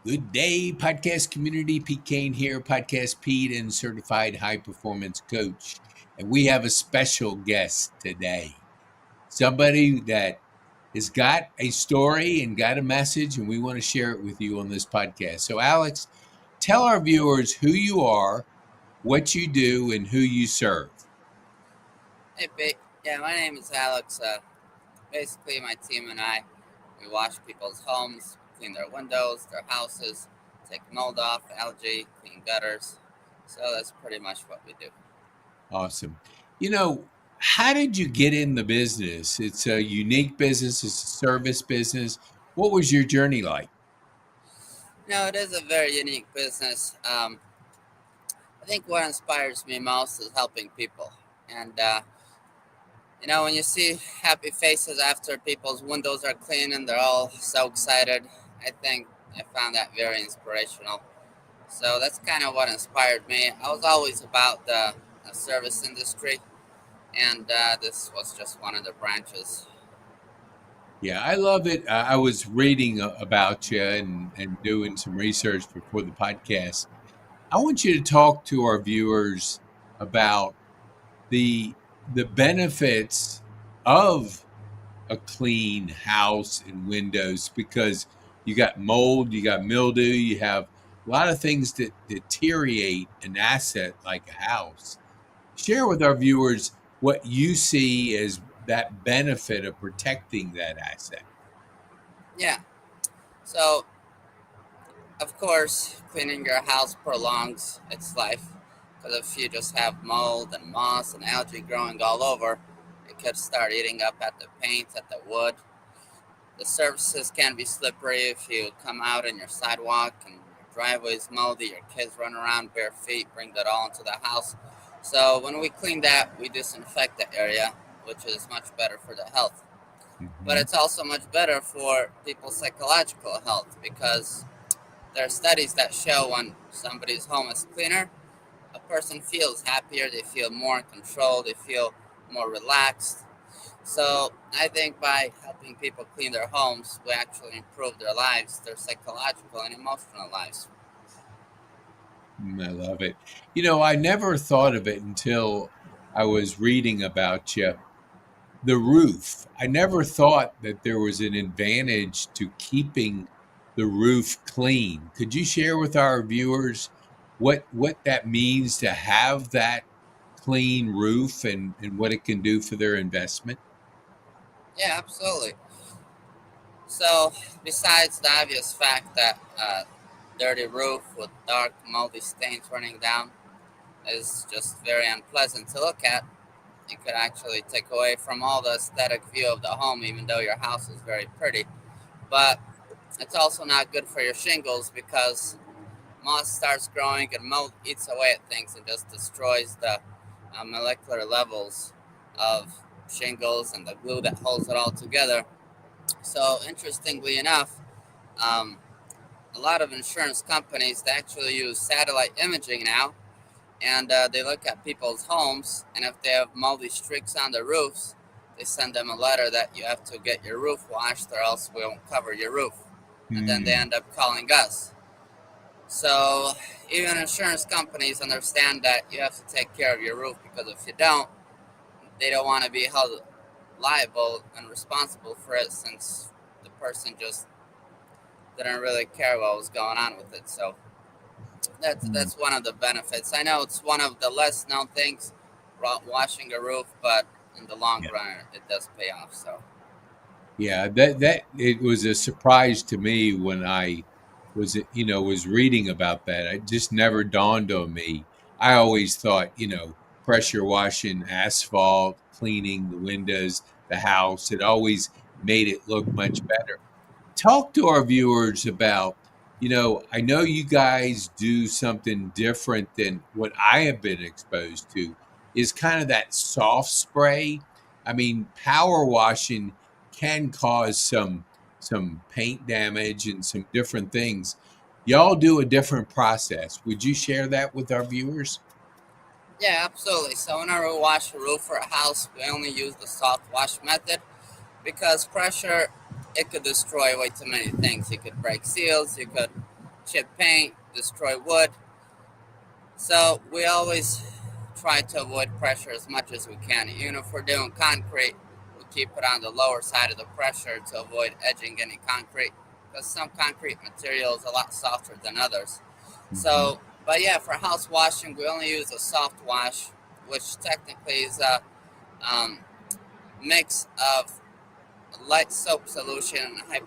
Good day, podcast community. PeteKane here, Podcast Pete and certified high performance coach. And we have a special guest today. Somebody that has got a story and got a message, and we want to share it with you on this podcast. So, Alex, tell our viewers who you are, what you do, and who you serve. Hey, Pete. Yeah, my name is Alex. Basically, my team and I, we wash people's homes, clean their windows, their houses, take mold off, algae, clean gutters. So that's pretty much what we do. Awesome. How did you get in the business? It's a unique business, it's a service business. What was your journey like? It is a very unique business. I think what inspires me most is helping people. And, when you see happy faces after people's windows are clean and they're all so excited, I think I found that very inspirational. So that's kind of what inspired me. I was always about the service industry, and this was just one of the branches. Yeah, I love it. I was reading about you and doing some research before the podcast. I want you to talk to our viewers about the the benefits of a clean house and windows because you got mold, you got mildew, you have a lot of things that deteriorate an asset like a house. Share with our viewers what you see as that benefit of protecting that asset. Yeah. So, of course, cleaning your house prolongs its life because if you just have mold and moss and algae growing all over, it could start eating up at the paint, at the wood. The surfaces can be slippery if you come out in your sidewalk and your driveway is moldy, your kids run around bare feet, bring that all into the house. So when we clean that, we disinfect the area, which is much better for the health. But Mhm. it's also much better for people's psychological health because there are studies that show when somebody's home is cleaner, a person feels happier, they feel more in control, they feel more relaxed. So I think by helping people clean their homes, we actually improve their lives, their psychological and emotional lives. I love it. I never thought of it until I was reading about you. The roof. I never thought that there was an advantage to keeping the roof clean. Could you share with our viewers what that means to have that clean roof and what it can do for their investment? Yeah, absolutely. So besides the obvious fact that dirty roof with dark moldy stains running down is just very unpleasant to look at, it could actually take away from all the aesthetic view of the home, even though your house is very pretty. But it's also not good for your shingles because moss starts growing and mold eats away at things and just destroys the molecular levels of shingles and the glue that holds it all together. So, interestingly enough, um, a lot of insurance companies they actually use satellite imaging now, and they look at people's homes, and if they have moldy streaks on the roofs, they send them a letter that you have to get your roof washed, or else we won't cover your roof. And then they Hmm. end up calling us. So even insurance companies understand that you have to take care of your roof because if you don't, they don't want to be held liable and responsible for it since the person just didn't really care what was going on with it. So Hmm. that's one of the benefits. I know it's one of the less known things about washing a roof, but in the long Yeah. run, it does pay off. So Yeah, that it was a surprise to me when I was reading about that. It just never dawned on me. I always thought, pressure washing asphalt, cleaning the windows, the house, it always made it look much better. Talk to our viewers about, I know you guys do something different than what I have been exposed to, is kind of that soft spray. I mean, power washing can cause some paint damage and some different things. Y'all do a different process. Would you share that with our viewers? yeah, absolutely. So whenever we wash a roof for a house, we only use the soft wash method because pressure it could destroy way too many things. You could break seals, you could chip paint, destroy wood. So we always try to avoid pressure as much as we can. Even if we're doing concrete, we keep it on the lower side of the pressure to avoid edging any concrete, because some concrete material is a lot softer than others. Hmm. So, but yeah, for house washing, we only use a soft wash, which technically is a um, mix of light soap solution and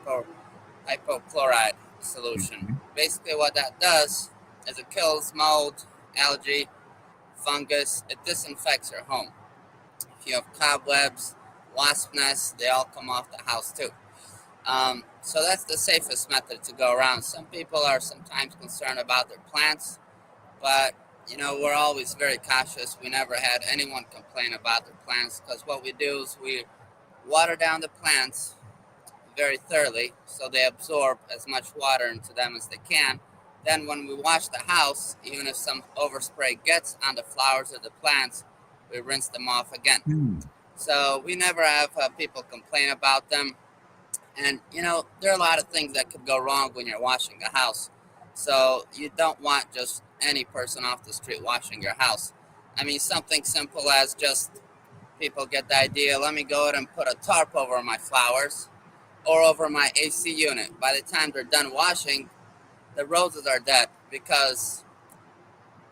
hypochlorite solution. Hmm. Basically, what that does is it kills mold, algae, fungus. It disinfects your home. If you have cobwebs, wasp nests, they all come off the house too. So that's the safest method to go around. Some people are sometimes concerned about their plants, but we're always very cautious. We never had anyone complain about their plants, because what we do is we water down the plants very thoroughly so they absorb as much water into them as they can. Then when we wash the house, even if some overspray gets on the flowers or the plants, we rinse them off again. Hmm. So we never have people complain about them. And there are a lot of things that could go wrong when you're washing a house. So you don't want just any person off the street washing your house. I mean, something simple as just people get the idea, let me go ahead and put a tarp over my flowers or over my AC unit. By the time they're done washing, the roses are dead, because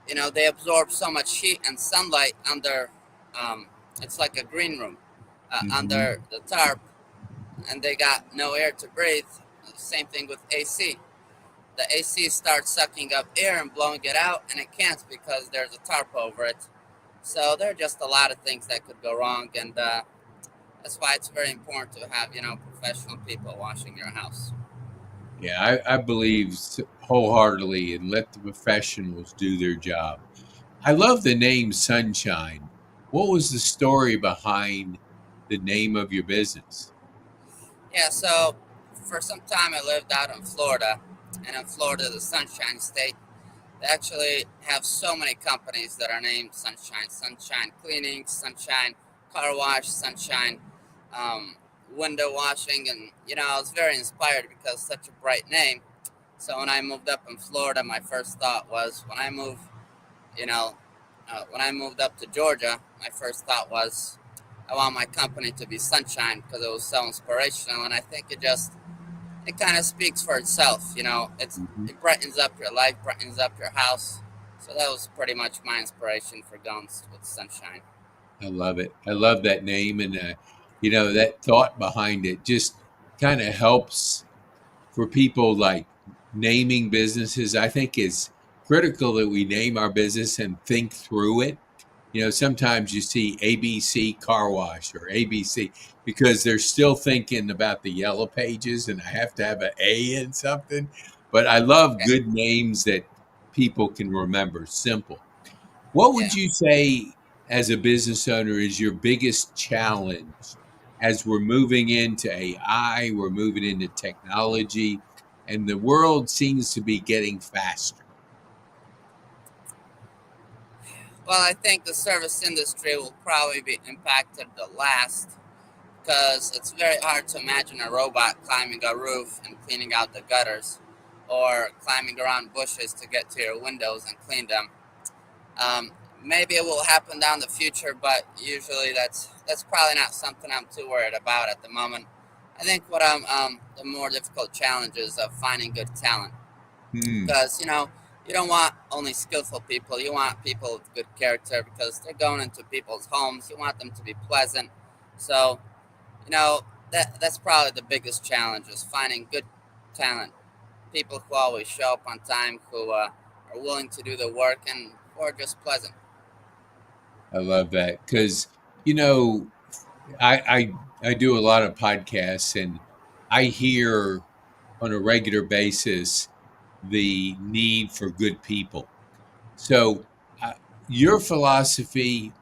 they absorb so much heat and sunlight under. It's like a green room Hmm. under the tarp, and they got no air to breathe. Same thing with AC. The AC starts sucking up air and blowing it out, and it can't because there's a tarp over it. So there are just a lot of things that could go wrong, and that's why it's very important to have professional people washing your house. Yeah, I believe wholeheartedly and let the professionals do their job. I love the name Sunshine. What was the story behind the name of your business? Yeah, so for some time I lived out in Florida, and in Florida, the Sunshine State, they actually have so many companies that are named Sunshine. Sunshine Cleaning, Sunshine Car Wash, Sunshine um, Window Washing, and I was very inspired because it's such a bright name. So when I moved up in Florida, my first thought was you know, when I moved up to Georgia, my first thought was I want my company to be Sunshine, because it was so inspirational, and I think it kind of speaks for itself. Hmm. It brightens up your life, brightens up your house. So that was pretty much my inspiration for going with Sunshine. I love it. I love that name, and that thought behind it just kind of helps for people like naming businesses. I think it's critical that we name our business and think through it. Sometimes you see ABC car wash or ABC because they're still thinking about the yellow pages and I have to have an A in something. But I love Yeah, good names that people can remember, simple. What would yeah. you say as a business owner is your biggest challenge as we're moving into AI, we're moving into technology, and the world seems to be getting faster? Well, I think the service industry will probably be impacted the last, because it's very hard to imagine a robot climbing a roof and cleaning out the gutters, or climbing around bushes to get to your windows and clean them. Um, Maybe it will happen down the future, but usually that's probably not something I'm too worried about at the moment. I think what the more difficult challenge is of finding good talent, Hmm, because you don't want only skillful people. You want people with good character, because they're going into people's homes. You want them to be pleasant. So you know that's probably the biggest challenge, is finding good talent, people who always show up on time, who are willing to do the work, and who are just pleasant. I love that because you know I do a lot of podcasts and I hear on a regular basis the need for good people. So, your philosophy,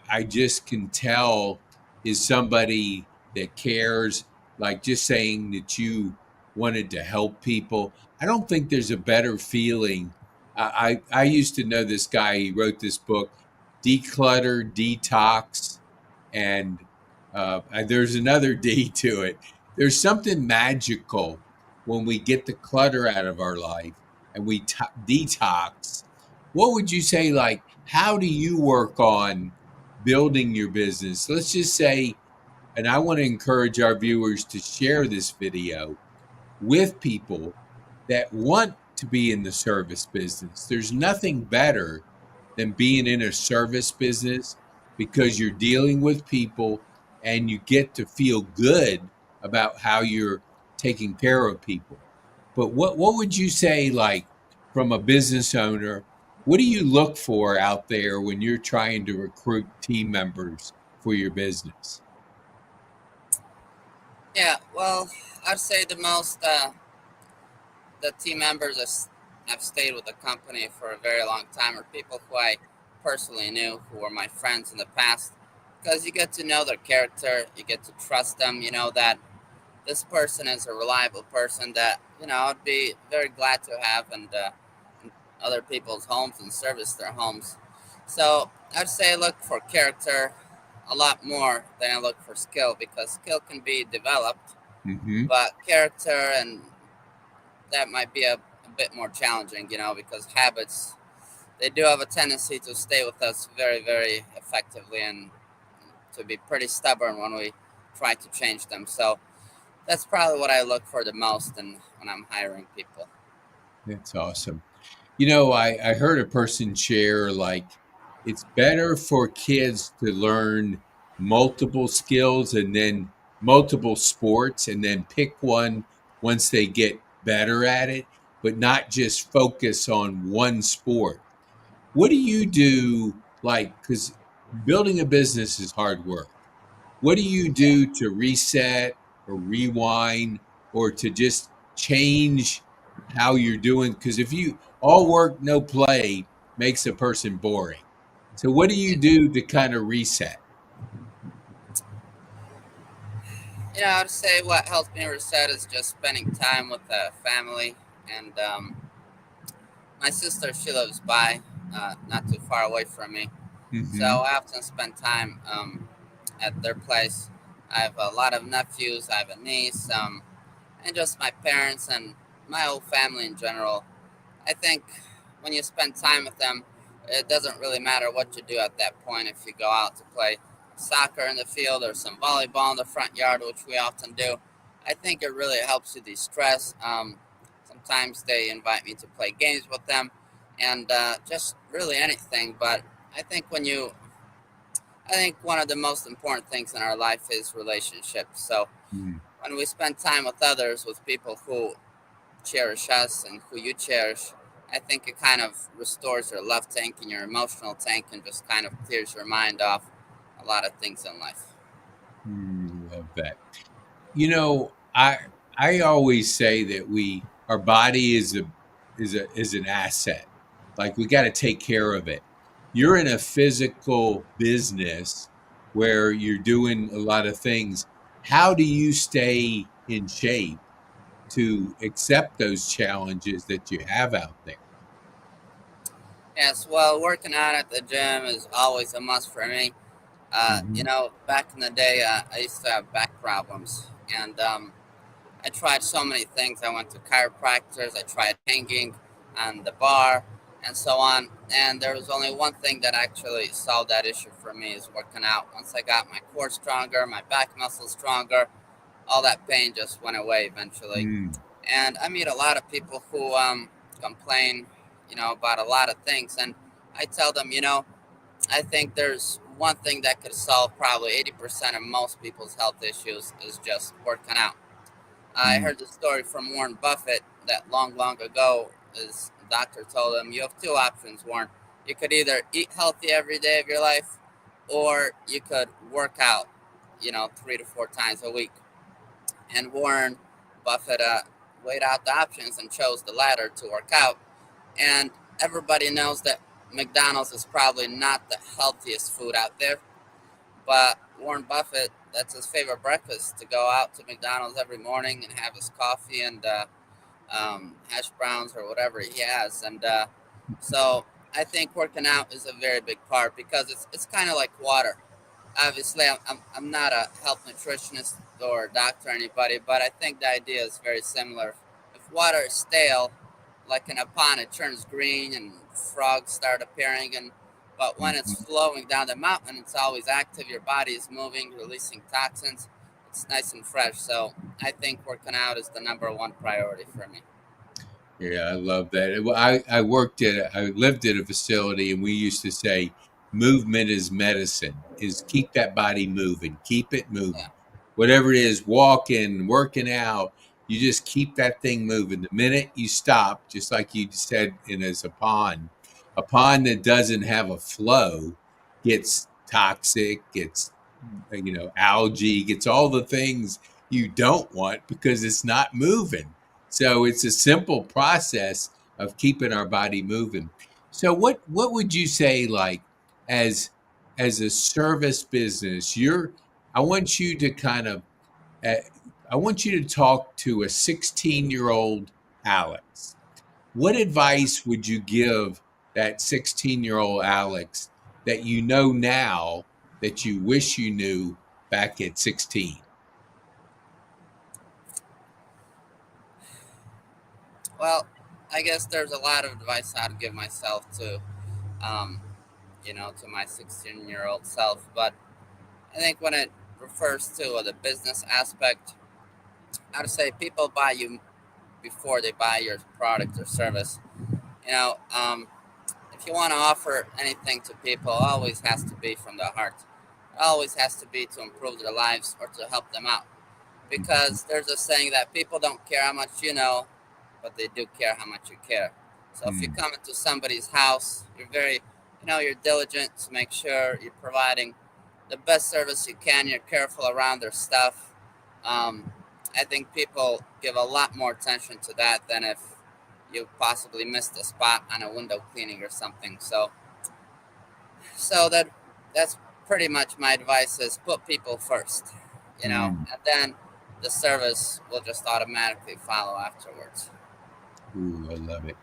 I just can tell, is somebody that cares, like just saying that you wanted to help people. I don't think there's a better feeling. I used to know this guy, he wrote this book, Declutter, Detox, and there's another D to it. There's something magical when we get the clutter out of our life and we detox, what would you say, like, how do you work on building your business? Let's just say, and I want to encourage our viewers to share this video with people that want to be in the service business. There's nothing better than being in a service business because you're dealing with people and you get to feel good about how you're taking care of people. But what would you say, like, from a business owner, what do you look for out there when you're trying to recruit team members for your business? Yeah, well, I'd say the team members that have stayed with the company for a very long time are people who I personally knew, who were my friends in the past, because you get to know their character, you get to trust them, you know that this person is a reliable person that, I'd be very glad to have in other people's homes and service their homes. So I'd say look for character a lot more than I look for skill, because skill can be developed, Hmm. but character, and that might be a bit more challenging, because habits, they do have a tendency to stay with us very, very effectively, and to be pretty stubborn when we try to change them. So that's probably what I look for the most and when I'm hiring people. That's awesome. I heard a person share, like, it's better for kids to learn multiple skills and then multiple sports and then pick one once they get better at it, but not just focus on one sport. What do you do? Like, because building a business is hard work. What do you Yeah. do to reset or rewind or to just change how you're doing? Because if you all work, no play makes a person boring. So, what do you Yeah. do to kind of reset? I'd say what helps me reset is just spending time with the family. And my sister, she lives not too far away from me. So Hmm. I often spend time at their place. I have a lot of nephews, I have a niece, and just my parents and my whole family in general. I think when you spend time with them, it doesn't really matter what you do at that point. If you go out to play soccer in the field or some volleyball in the front yard, which we often do, I think it really helps you de-stress. Sometimes they invite me to play games with them, and just really anything. But I think I think one of the most important things in our life is relationships. So when we spend time with others, with people who cherish us and who you cherish, I think it kind of restores your love tank and your emotional tank, and just kind of clears your mind off a lot of things in life. Love that. I always say that we our body is an asset. Like, we got to take care of it. You're in a physical business where you're doing a lot of things. How do you stay in shape to accept those challenges that you have out there? Yes, well, working out at the gym is always a must for me. Hmm. Back in the day, I used to have back problems, and I tried so many things. I went to chiropractors, I tried hanging on the bar, and so on. And there was only one thing that actually solved that issue for me, is working out. Once I got my core stronger, my back muscles stronger, all that pain just went away eventually. Mm. And I meet a lot of people who complain, about a lot of things. And I tell them, I think there's one thing that could solve probably 80% of most people's health issues, is just working out. I Mm. heard the story from Warren Buffett that long, long ago, his doctor told him, you have two options, Warren. You could either eat healthy every day of your life, or you could work out, 3 to 4 times a week. And Warren Buffett weighed out the options and chose the latter, to work out. And everybody knows that McDonald's is probably not the healthiest food out there, but Warren Buffett, that's his favorite breakfast, to go out to McDonald's every morning and have his coffee and hash browns or whatever he has. And so I think working out is a very big part, because it's kind of like water. Obviously, I'm not a health nutritionist or a doctor or anybody, but I think the idea is very similar. If water is stale, like in a pond, it turns green and frogs start appearing. And but when it's Mhm. flowing down the mountain, it's always active. Your body is moving, releasing toxins. It's nice and fresh. So I think working out is the number one priority for me. Yeah, I love that. Well, I lived at a facility, and we used to say, movement is medicine. Is keep that body moving, keep it Yeah, moving. Whatever it is, walking, working out, you just keep that thing moving. The minute you stop, just like you said, in as a pond that doesn't have a flow gets toxic, gets algae, gets all the things you don't want because it's not moving. So it's a simple process of keeping our body moving. So what would you say, like, as a service business, I want you to kind of uh, I want you to talk to a 16-year-old Alex. What advice would you give that 16-year-old Alex that you know now that you wish you knew back at 16? well, I guess there's a lot of advice I'd give myself um, to my 16-year-old self. But I think when it refers to the business aspect, I'd say people buy you before they buy your product or service. You know, if you want to offer anything to people, it always has to be from the heart. It always has to be to improve their lives or to help them out. Mhm. Because there's a saying that people don't care how much you know, but they do care how much you care. So if you Mm. come into somebody's house, you're diligent to make sure you're providing the best service you can. You're careful around their stuff. Um, I think people give a lot more attention to that than if you possibly missed a spot on a window cleaning or something. So that's pretty much my advice: is put people first, Mm. and then the service will just automatically follow afterwards. Ooh, I love it.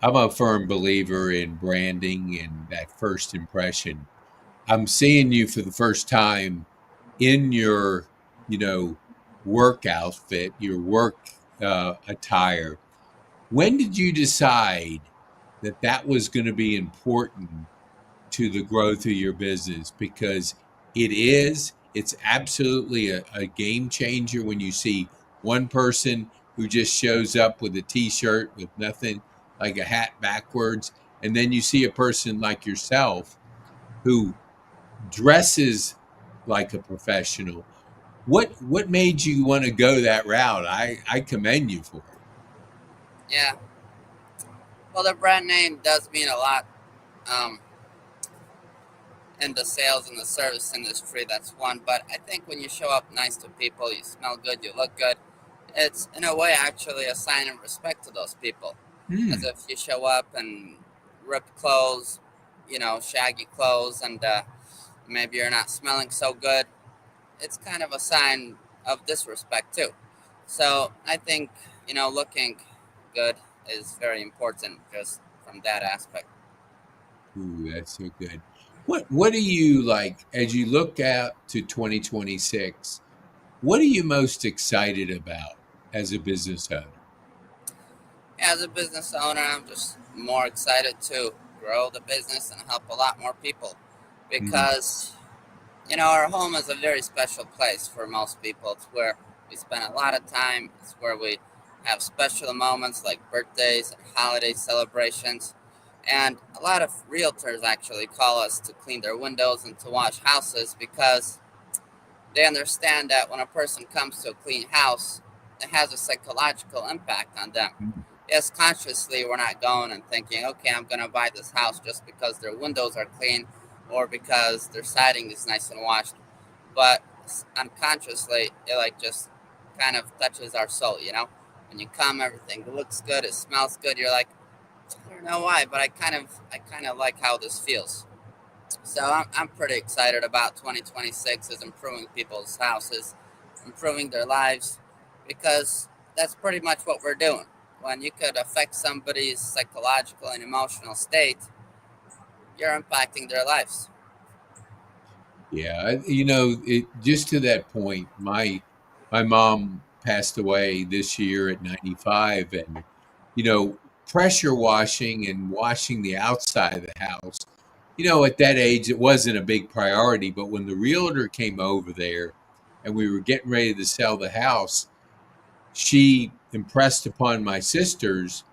I'm a firm believer in branding and that first impression. I'm seeing you for the first time in your, you know, work outfit, your work attire. When did you decide that that was going to be important to the growth of your business? Because it's absolutely a game changer when you see one person who just shows up with a t-shirt with nothing, like a hat backwards, and then you see a person like yourself who dresses like a professional. What made you want to go that route? I commend you for it. Yeah, well, the brand name does mean a lot um, in the sales and the service industry. That's one, but I think when you show up nice to people, you smell good, you look good. It's in a way actually a sign of respect to those people, as Hmm. if you show up and ripped clothes, shaggy clothes, and maybe you're not smelling so good. It's kind of a sign of disrespect too. So I think looking good is very important just from that aspect. Ooh, that's so good. What do you like as you look out to 2026? What are you most excited about as a business owner? As a business owner, I'm just more excited to grow the business and help a lot more people Mm. because our home is a very special place for most people. It's where we spend a lot of time. It's where we have special moments like birthdays and holiday celebrations. And a lot of realtors actually call us to clean their windows and to wash houses because they understand that when a person comes to a clean house, it has a psychological impact on them. Mm. Yes, consciously, we're not going and thinking, okay, I'm going to buy this house just because their windows are clean or because their siding is nice and washed. But unconsciously, it like just kind of touches our soul. When you come, everything looks good, it smells good. You're like, I don't know why, but I kind of like how this feels. So I'm pretty excited about 2026 is improving people's houses, improving their lives, because that's pretty much what we're doing. When you could affect somebody's psychological and emotional state, you're impacting their lives. Yeah, just to that point, my mom passed away this year at 95, and pressure washing and washing the outside of the house. At that age, it wasn't a big priority. But when the realtor came over there and we were getting ready to sell the house, she impressed upon my sisters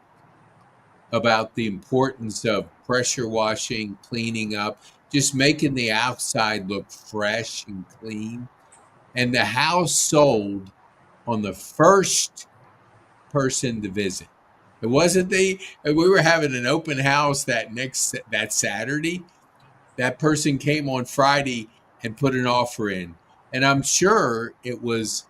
about the importance of pressure washing, cleaning up, just making the outside look fresh and clean. And the house sold on the first person to visit. It wasn't we were having an open house that Saturday. That person came on Friday and put an offer in. And I'm sure it was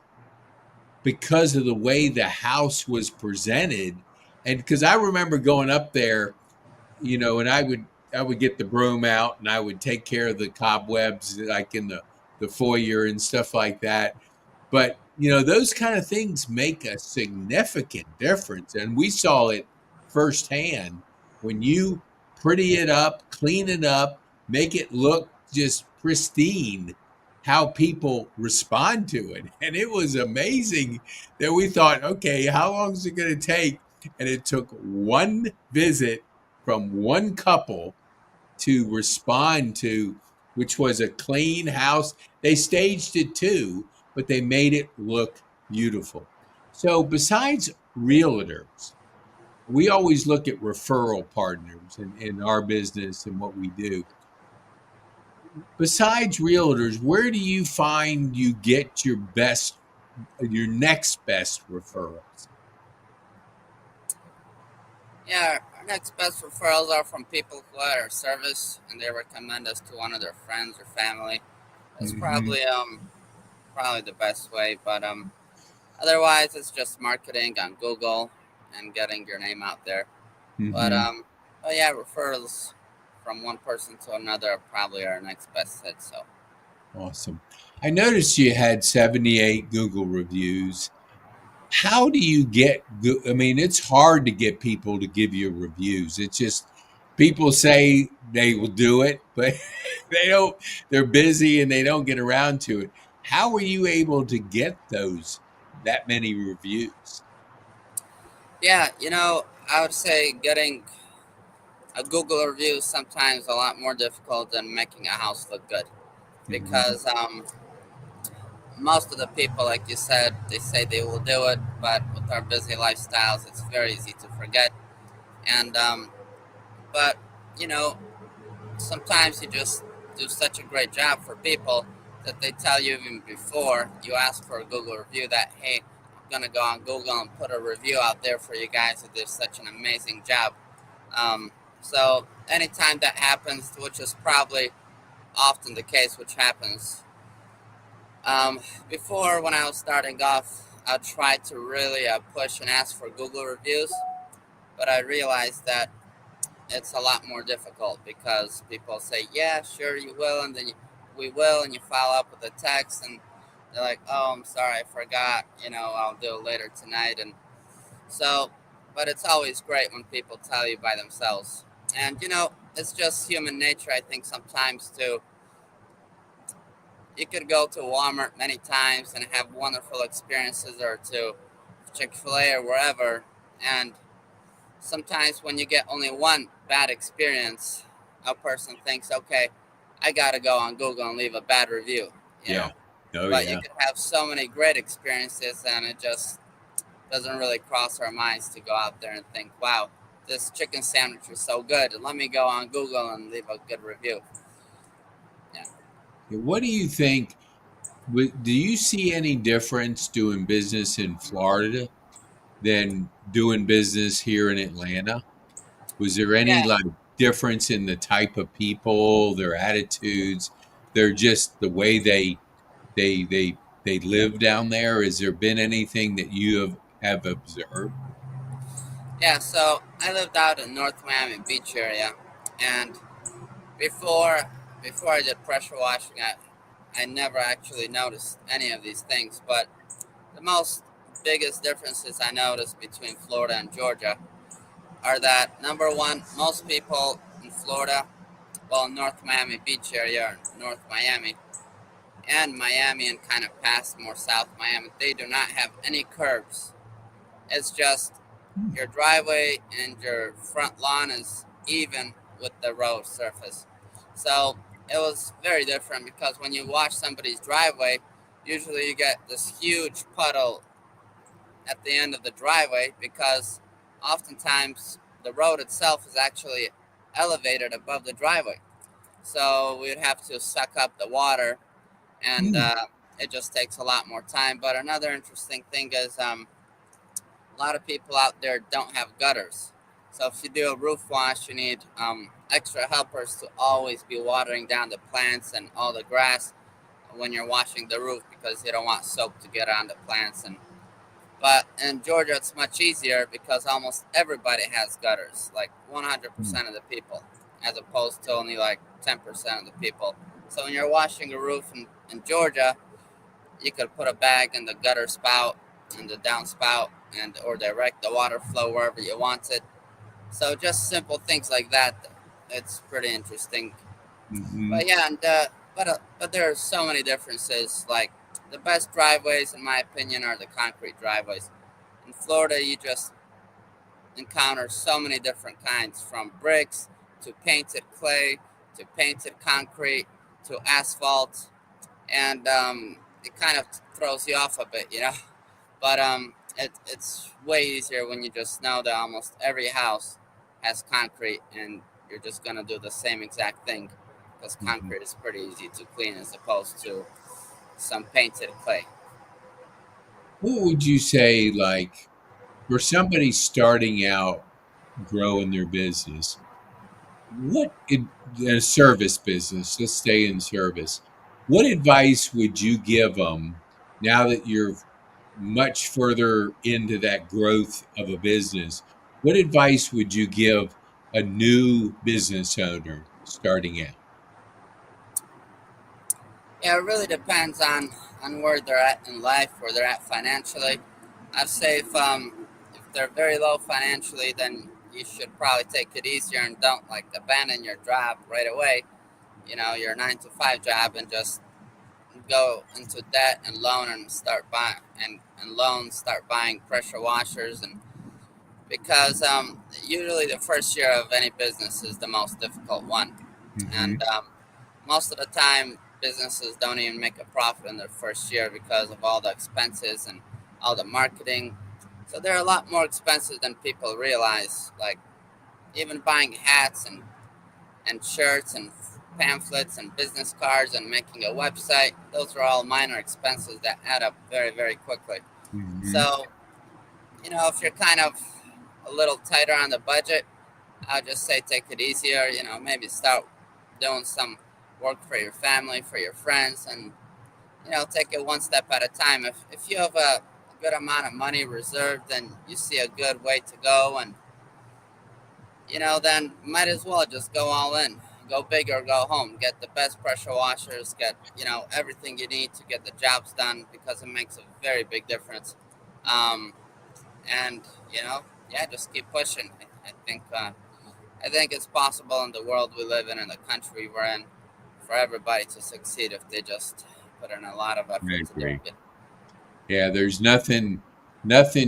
because of the way the house was presented. And because I remember going up there, and I would get the broom out and I would take care of the cobwebs like in the foyer and stuff like that. But those kind of things make a significant difference, and we saw it firsthand when you pretty it up, clean it up, make it look just pristine. How people respond to it, and it was amazing that we thought, okay, how long is it going to take? And it took one visit from one couple to respond to, which was a clean house. They staged it too, but they made it look beautiful. So, besides realtors, we always look at referral partners in our business and what we do. Besides realtors, where do you find you get your next best referrals? Yeah, our next best referrals are from people who had our service and they recommend us to one of their friends or family. That's Mm-hmm. probably the best way, but otherwise it's just marketing on Google and getting your name out there. But Mm-hmm. but yeah, referrals from one person to another are probably our next best hit. So Awesome. I noticed you had 78 Google reviews. How do you get good? I mean, it's hard to get people to give you reviews. It's just people say they will do it, but they don't, they're busy and they don't get around to it. How were you able to get that many reviews? yeah, I would say getting a Google review is sometimes a lot more difficult than making a house look good Hmm. because most of the people, like you said, they say they will do it, but with our busy lifestyles, it's very easy to forget. And but you know, sometimes you just do such a great job for people that they tell you even before you ask for a Google review that, hey, I'm gonna go on Google and put a review out there for you guys that did such an amazing job. Um, so anytime that happens, which is probably often the case, which happens Um, before, when I was starting off, I tried to really push and ask for Google reviews, but I realized that it's a lot more difficult because people say, "Yeah, sure, you will," and then we will, and you follow up with a text, and they're like, "Oh, I'm sorry, I forgot. I'll do it later tonight." And so, but it's always great when people tell you by themselves, and it's just human nature. I think sometimes to you could go to Walmart many times and have wonderful experiences, or to Chick-fil-A or wherever, and sometimes when you get only one bad experience, a person thinks, okay, I gotta go on Google and leave a bad review, you Yeah. know. Oh, But you yeah. could have so many great experiences, and it just doesn't really cross our minds to go out there and think, wow, this chicken sandwich was so good. Let me go on Google and leave a good review. Yeah. What do you think? Do you see any difference doing business in Florida than doing business here in Atlanta? Was there any Yeah. like difference in the type of people, their attitudes, they're just the way they they they live down there? Has there been anything that you have observed? Yeah, so I lived out in North Miami Beach area, and before before I did pressure washing, I never actually noticed any of these things. But the most biggest differences I noticed between Florida and Georgia are that, number one, most people in Florida, well, North Miami Beach area, or North Miami, and Miami and kind of past more South Miami, they do not have any curbs. It's just Hmm. your driveway and your front lawn is even with the road surface. So it was very different because when you watch somebody's driveway, usually you get this huge puddle at the end of the driveway because oftentimes the road itself is actually elevated above the driveway. So we'd have to suck up the water, and Hmm. it just takes a lot more time. But another interesting thing is a lot of people out there don't have gutters. So if you do a roof wash, you need extra helpers to always be watering down the plants and all the grass when you're washing the roof because you don't want soap to get on the plants. And but in Georgia, it's much easier because almost everybody has gutters, like Hmm. 100% of the people, as opposed to only like 10% of the people. So when you're washing a roof in Georgia, you could put a bag in the gutter spout and the downspout, and or direct the water flow wherever you want it. So just simple things like that. It's pretty interesting. Hmm. But yeah, and but there are so many differences. Like the best driveways, in my opinion, are the concrete driveways. In Florida, you just encounter so many different kinds, from bricks to painted clay to painted concrete to asphalt, and it kind of throws you off a bit, you know. But it's way easier when you just know that almost every house has concrete, and you're just gonna do the same exact thing because Hmm. concrete is pretty easy to clean as opposed to some painted clay. What would you say, like, for somebody starting out growing their business? What in a service business, let's stay in service. What advice would you give them now that you're much further into that growth of a business? What advice would you give a new business owner starting out? Yeah, it really depends on where they're at in life, where they're at financially. I'd say if they're very low financially, then you should probably take it easier and don't like abandon your job right away. You know, your 9 to 5 job, and just go into debt and loan and start buying and loans start buying pressure washers. And because usually the first year of any business is the most difficult one, Hmm. and most of the time businesses don't even make a profit in their first year because of all the expenses and all the marketing. So they're a lot more expensive than people realize, like even buying hats and shirts and pamphlets and business cards and making a website. Those are all minor expenses that add up very, very quickly. Hmm. So, if you're kind of a little tighter on the budget, I'll just say take it easier. Maybe start doing some work for your family, for your friends, and take it one step at a time. If you have a good amount of money reserved, then you see a good way to go, and then might as well just go all in. Go big or go home. Get the best pressure washers. Get everything you need to get the jobs done because it makes a very big difference. Um, and yeah, just keep pushing. I think it's possible in the world we live in the country we're in, for everybody to succeed if they just put in a lot of I effort to doing agree. it. Yeah, there's nothing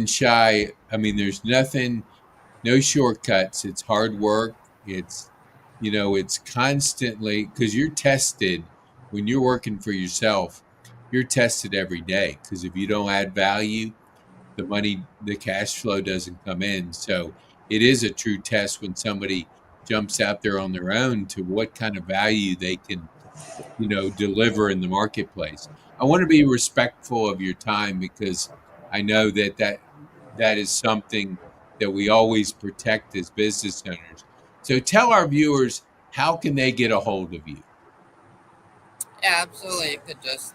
shy. I mean, there's nothing, no shortcuts. It's hard work. It's constantly because you're tested when you're working for yourself. You're tested every day because if you don't add value, the cash flow doesn't come in. So it is a true test when somebody jumps out there on their own to what kind of value they can deliver in the marketplace. I want to be respectful of your time because I know that is something that we always protect as business owners. So tell our viewers, how can they get a hold of you? Yeah, absolutely. You could just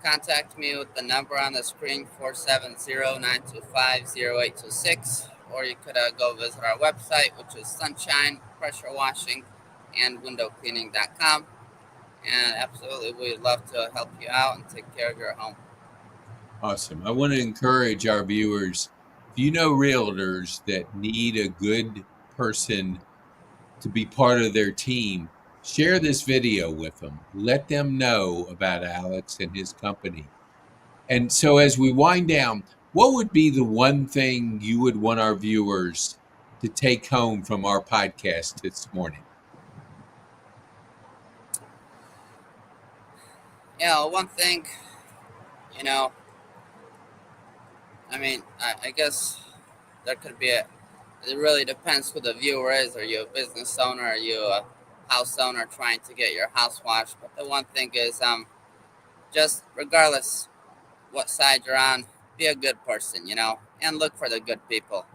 contact me with the number on the screen, 470-925-0826, or you could go visit our website, which is sunshine pressure washing and window cleaning.com. And absolutely, we'd love to help you out and take care of your home. Awesome. I want to encourage our viewers, if you know realtors that need a good person to be part of their team, share this video with them. Let them know about Alex and his company. And so as we wind down, what would be the one thing you would want our viewers to take home from our podcast this morning? One thing, you know, I guess there could be a. It really depends who the viewer is. Are you a business owner? Are you a house owner trying to get your house washed? But the one thing is, just regardless what side you're on, be a good person, and look for the good people,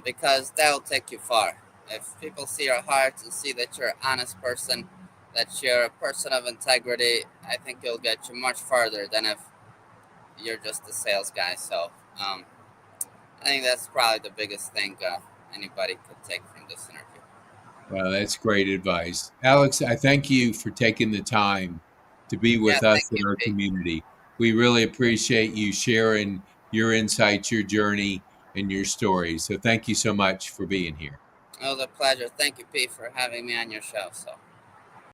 because that'll take you far. If people see your heart and see that you're an honest person, that you're a person of integrity, I think you'll get you much farther than if you're just a sales guy. So I think that's probably the biggest thing anybody could take from this interview. Well, that's great advice. Alex, I thank you for taking the time to be Yeah, with us thank in you, our Pete. community. We really appreciate you sharing your insights, your journey, and your stories. So thank you so much for being here. It was a pleasure. Thank you, Pete, for having me on your show. So.